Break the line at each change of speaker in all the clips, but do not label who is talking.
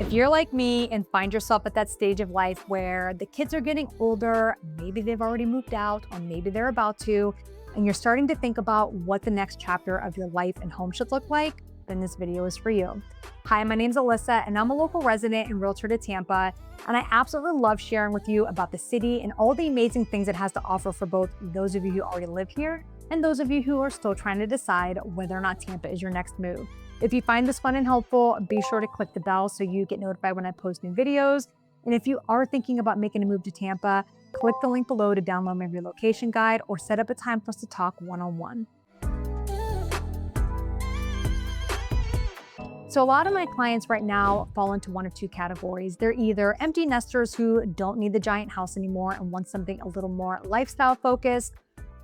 If you're like me and find yourself at that stage of life where the kids are getting older, maybe they've already moved out, or maybe they're about to, and you're starting to think about what the next chapter of your life and home should look like, then this video is for you. Hi, my name's Alyssa, and I'm a local resident and realtor to Tampa, and I absolutely love sharing with you about the city and all the amazing things it has to offer for both those of you who already live here and those of you who are still trying to decide whether or not Tampa is your next move. If you find this fun and helpful, be sure to click the bell so you get notified when I post new videos. And if you are thinking about making a move to Tampa, click the link below to download my relocation guide or set up a time for us to talk one-on-one. So a lot of my clients right now fall into one of two categories. They're either empty nesters who don't need the giant house anymore and want something a little more lifestyle focused,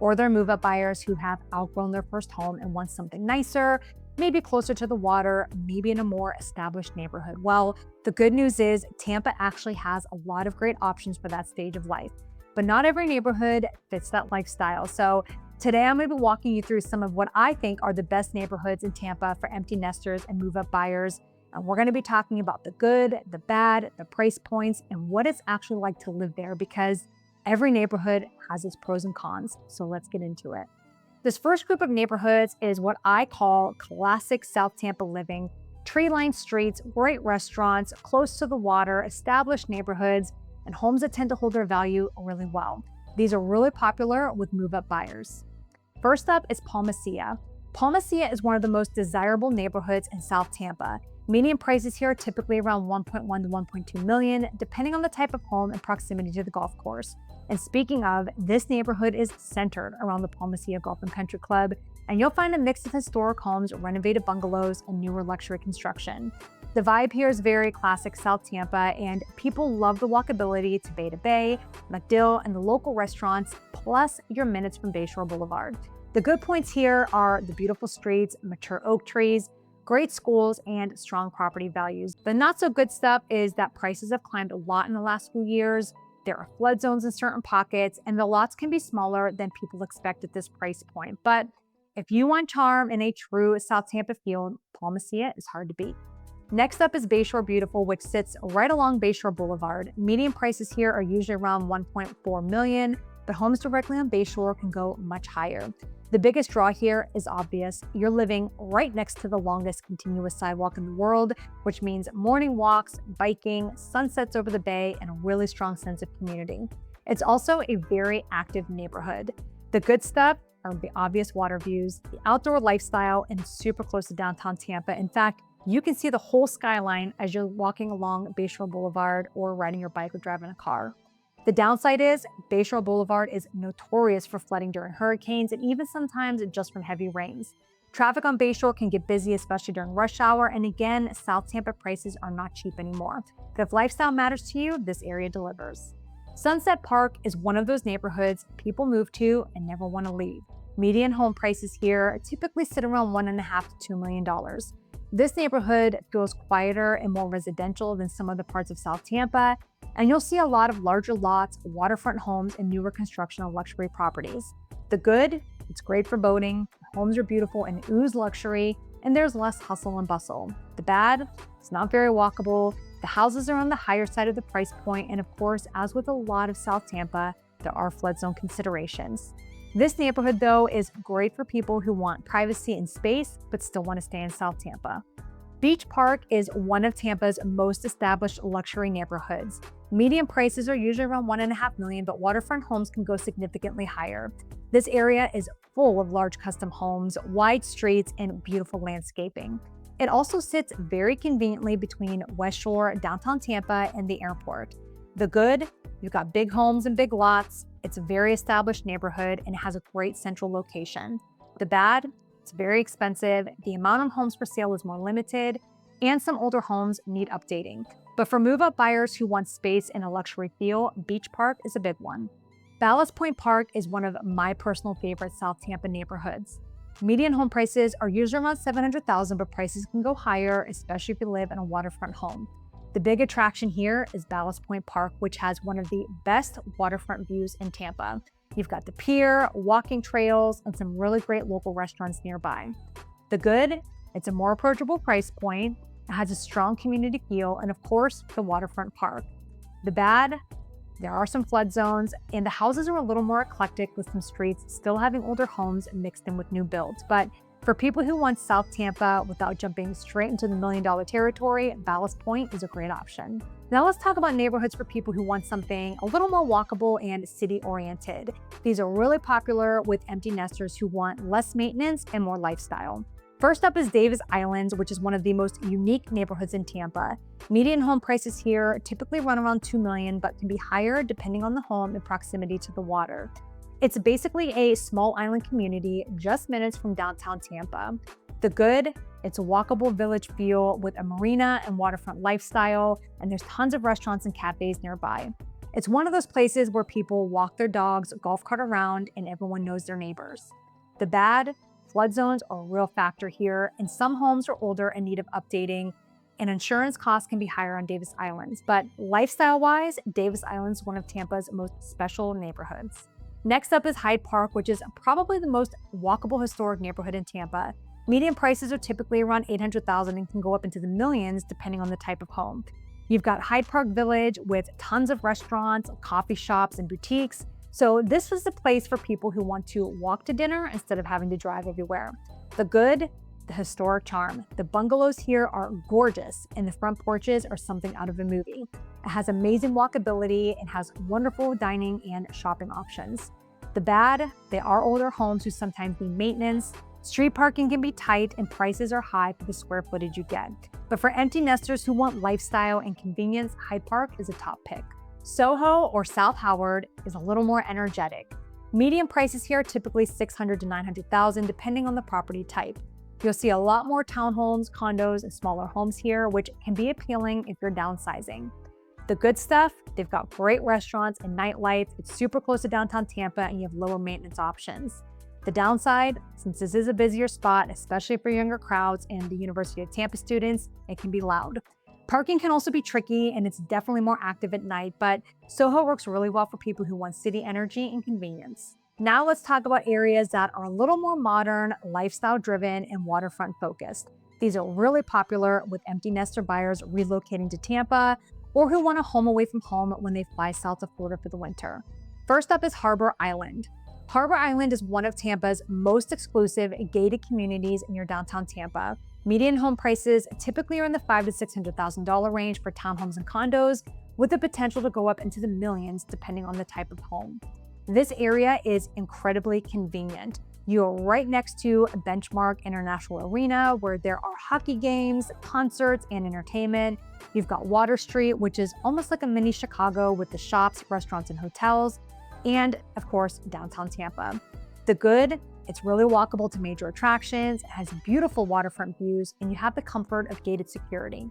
or they're move-up buyers who have outgrown their first home and want something nicer, maybe closer to the water, maybe in a more established neighborhood. Well, the good news is Tampa actually has a lot of great options for that stage of life, but not every neighborhood fits that lifestyle. So today I'm going to be walking you through some of what I think are the best neighborhoods in Tampa for empty nesters and move-up buyers. And we're going to be talking about the good, the bad, the price points, and what it's actually like to live there, because every neighborhood has its pros and cons. So let's get into it. This first group of neighborhoods is what I call classic South Tampa living. Tree-lined streets, great restaurants, close to the water, established neighborhoods, and homes that tend to hold their value really well. These are really popular with move-up buyers. First up is Palma. Palma is one of the most desirable neighborhoods in South Tampa. Median prices here are typically around 1.1 to 1.2 million, depending on the type of home and proximity to the golf course. And speaking of, this neighborhood is centered around the Palma Golf and Country Club, and you'll find a mix of historic homes, renovated bungalows, and newer luxury construction. The vibe here is very classic South Tampa, and people love the walkability to Bay, MacDill, and the local restaurants, plus your minutes from Bayshore Boulevard. The good points here are the beautiful streets, mature oak trees, great schools, and strong property values. The not so good stuff is that prices have climbed a lot in the last few years. There are flood zones in certain pockets, and the lots can be smaller than people expect at this price point. But if you want charm and a true South Tampa feel, Palma is hard to beat. Next up is Bayshore Beautiful, which sits right along Bayshore Boulevard. Median prices here are usually around 1.4 million, but homes directly on Bayshore can go much higher. The biggest draw here is obvious. You're living right next to the longest continuous sidewalk in the world, which means morning walks, biking, sunsets over the bay, and a really strong sense of community. It's also a very active neighborhood. The good stuff are the obvious water views, the outdoor lifestyle, and super close to downtown Tampa. In fact, you can see the whole skyline as you're walking along Bayshore Boulevard or riding your bike or driving a car. The downside is Bayshore Boulevard is notorious for flooding during hurricanes and even sometimes just from heavy rains. Traffic on Bayshore can get busy, especially during rush hour, and again, South Tampa prices are not cheap anymore. But if lifestyle matters to you, this area delivers. Sunset Park is one of those neighborhoods people move to and never want to leave. Median home prices here typically sit around $1.5 to $2 million. This neighborhood feels quieter and more residential than some other parts of South Tampa, and you'll see a lot of larger lots, waterfront homes, and newer construction of luxury properties. The good, it's great for boating, homes are beautiful and ooze luxury, and there's less hustle and bustle. The bad, it's not very walkable, the houses are on the higher side of the price point, and of course, as with a lot of South Tampa, there are flood zone considerations. This neighborhood, though, is great for people who want privacy and space, but still want to stay in South Tampa. Beach Park is one of Tampa's most established luxury neighborhoods. Median prices are usually around 1.5 million, but waterfront homes can go significantly higher. This area is full of large custom homes, wide streets, and beautiful landscaping. It also sits very conveniently between West Shore, downtown Tampa, and the airport. The good, you've got big homes and big lots. It's a very established neighborhood and it has a great central location. The bad, it's very expensive, the amount of homes for sale is more limited, and some older homes need updating. But for move-up buyers who want space and a luxury feel, Beach Park is a big one. Ballast Point Park is one of my personal favorite South Tampa neighborhoods. Median home prices are usually around $700,000, but prices can go higher, especially if you live in a waterfront home. The big attraction here is Ballast Point Park, which has one of the best waterfront views in Tampa. You've got the pier, walking trails, and some really great local restaurants nearby. The good, it's a more approachable price point. It has a strong community feel, and of course, the waterfront park. The bad, there are some flood zones, and the houses are a little more eclectic with some streets still having older homes mixed in with new builds. But for people who want South Tampa without jumping straight into the million-dollar territory, Ballast Point is a great option. Now let's talk about neighborhoods for people who want something a little more walkable and city-oriented. These are really popular with empty nesters who want less maintenance and more lifestyle. First up is Davis Island, which is one of the most unique neighborhoods in Tampa. Median home prices here typically run around $2 million, but can be higher depending on the home and proximity to the water. It's basically a small island community just minutes from downtown Tampa. The good, it's a walkable village feel with a marina and waterfront lifestyle, and there's tons of restaurants and cafes nearby. It's one of those places where people walk their dogs, golf cart around, and everyone knows their neighbors. The bad, flood zones are a real factor here, and some homes are older and need of updating, and insurance costs can be higher on Davis Islands. But lifestyle-wise, Davis Island is one of Tampa's most special neighborhoods. Next up is Hyde Park, which is probably the most walkable historic neighborhood in Tampa. Median prices are typically around $800,000 and can go up into the millions depending on the type of home. You've got Hyde Park Village with tons of restaurants, coffee shops, and boutiques. So this was the place for people who want to walk to dinner instead of having to drive everywhere. The good, the historic charm. The bungalows here are gorgeous, and the front porches are something out of a movie. It has amazing walkability and has wonderful dining and shopping options. The bad, they are older homes who sometimes need maintenance. Street parking can be tight and prices are high for the square footage you get. But for empty nesters who want lifestyle and convenience, Hyde Park is a top pick. Soho or South Howard is a little more energetic. Median prices here are typically $600,000 to $900,000 depending on the property type. You'll see a lot more townhomes, condos, and smaller homes here, which can be appealing if you're downsizing. The good stuff, they've got great restaurants and nightlife. It's super close to downtown Tampa and you have lower maintenance options. The downside, since this is a busier spot, especially for younger crowds and the University of Tampa students, it can be loud. Parking can also be tricky and it's definitely more active at night, but Soho works really well for people who want city energy and convenience. Now let's talk about areas that are a little more modern, lifestyle driven, and waterfront focused. These are really popular with empty nester buyers relocating to Tampa or who want a home away from home when they fly south to Florida for the winter. First up is Harbour Island. Harbour Island is one of Tampa's most exclusive gated communities near downtown Tampa. Median home prices typically are in the $500,000 to $600,000 range for townhomes and condos, with the potential to go up into the millions depending on the type of home. This area is incredibly convenient. You are right next to a Benchmark International Arena where there are hockey games, concerts, and entertainment. You've got Water Street, which is almost like a mini Chicago with the shops, restaurants, and hotels. And of course, downtown Tampa. The good, it's really walkable to major attractions, it has beautiful waterfront views, and you have the comfort of gated security.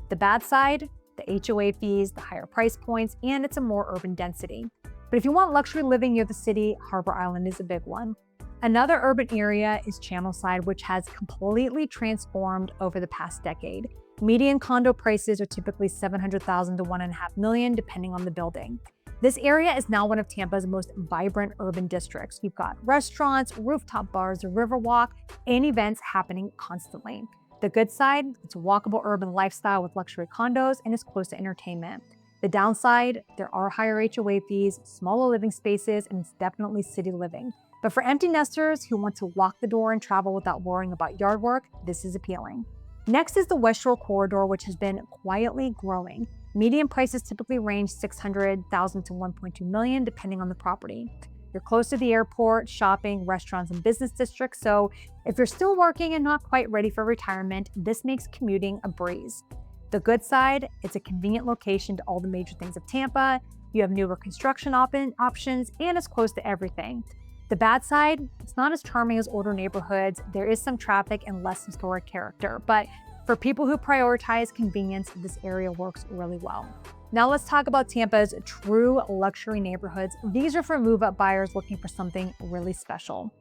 The bad side, the HOA fees, the higher price points, and it's a more urban density. But if you want luxury living near the city, Harbour Island is a big one. Another urban area is Channelside, which has completely transformed over the past decade. Median condo prices are typically $700,000 to $1.5 million, depending on the building. This area is now one of Tampa's most vibrant urban districts. You've got restaurants, rooftop bars, a river walk, and events happening constantly. The good side, it's a walkable urban lifestyle with luxury condos and is close to entertainment. The downside, there are higher HOA fees, smaller living spaces, and it's definitely city living. But for empty nesters who want to lock the door and travel without worrying about yard work, this is appealing. Next is the West Shore corridor, which has been quietly growing. Median prices typically range $600,000 to $1.2 million, depending on the property. You're close to the airport, shopping, restaurants, and business districts, so if you're still working and not quite ready for retirement, this makes commuting a breeze. The good side, it's a convenient location to all the major things of Tampa. You have newer construction options, and it's close to everything. The bad side, it's not as charming as older neighborhoods. There is some traffic and less historic character, but for people who prioritize convenience, this area works really well. Now let's talk about Tampa's true luxury neighborhoods. These are for move-up buyers looking for something really special.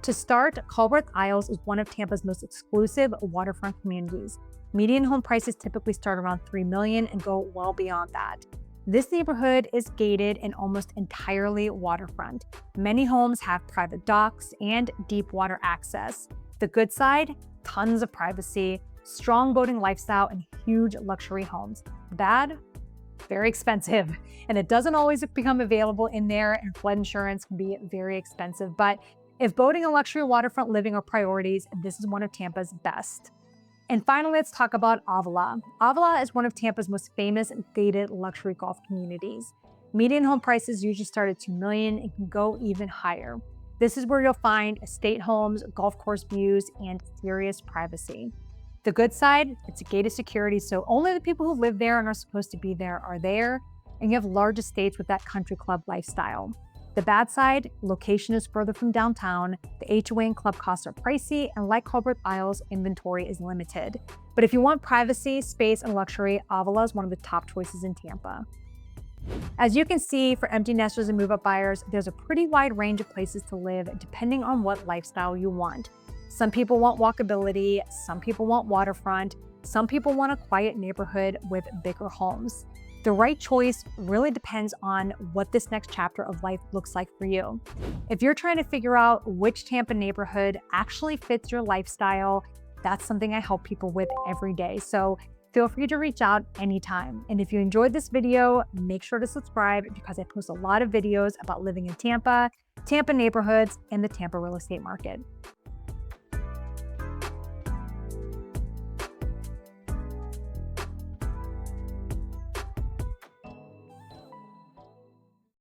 To start, Culbreath Isles is one of Tampa's most exclusive waterfront communities. Median home prices typically start around $3 million and go well beyond that. This neighborhood is gated and almost entirely waterfront. Many homes have private docks and deep water access. The good side, tons of privacy. strong boating lifestyle, and huge luxury homes. Bad? Very expensive. And it doesn't always become available in there, and flood insurance can be very expensive. But if boating and luxury waterfront living are priorities, this is one of Tampa's best. And finally, let's talk about Avila. Avila is one of Tampa's most famous dated luxury golf communities. Median home prices usually start at $2 million and can go even higher. This is where you'll find estate homes, golf course views, and serious privacy. The good side, it's a gated security, so only the people who live there and are supposed to be there are there, and you have large estates with that country club lifestyle. The bad side, location is further from downtown, the HOA and club costs are pricey, and like Culbreath Isles, inventory is limited. But if you want privacy, space, and luxury, Avila is one of the top choices in Tampa. As you can see, for empty nesters and move-up buyers, there's a pretty wide range of places to live depending on what lifestyle you want. Some people want walkability, some people want waterfront, some people want a quiet neighborhood with bigger homes. The right choice really depends on what this next chapter of life looks like for you. If you're trying to figure out which Tampa neighborhood actually fits your lifestyle, that's something I help people with every day. So feel free to reach out anytime. And if you enjoyed this video, make sure to subscribe because I post a lot of videos about living in Tampa, Tampa neighborhoods, and the Tampa real estate market.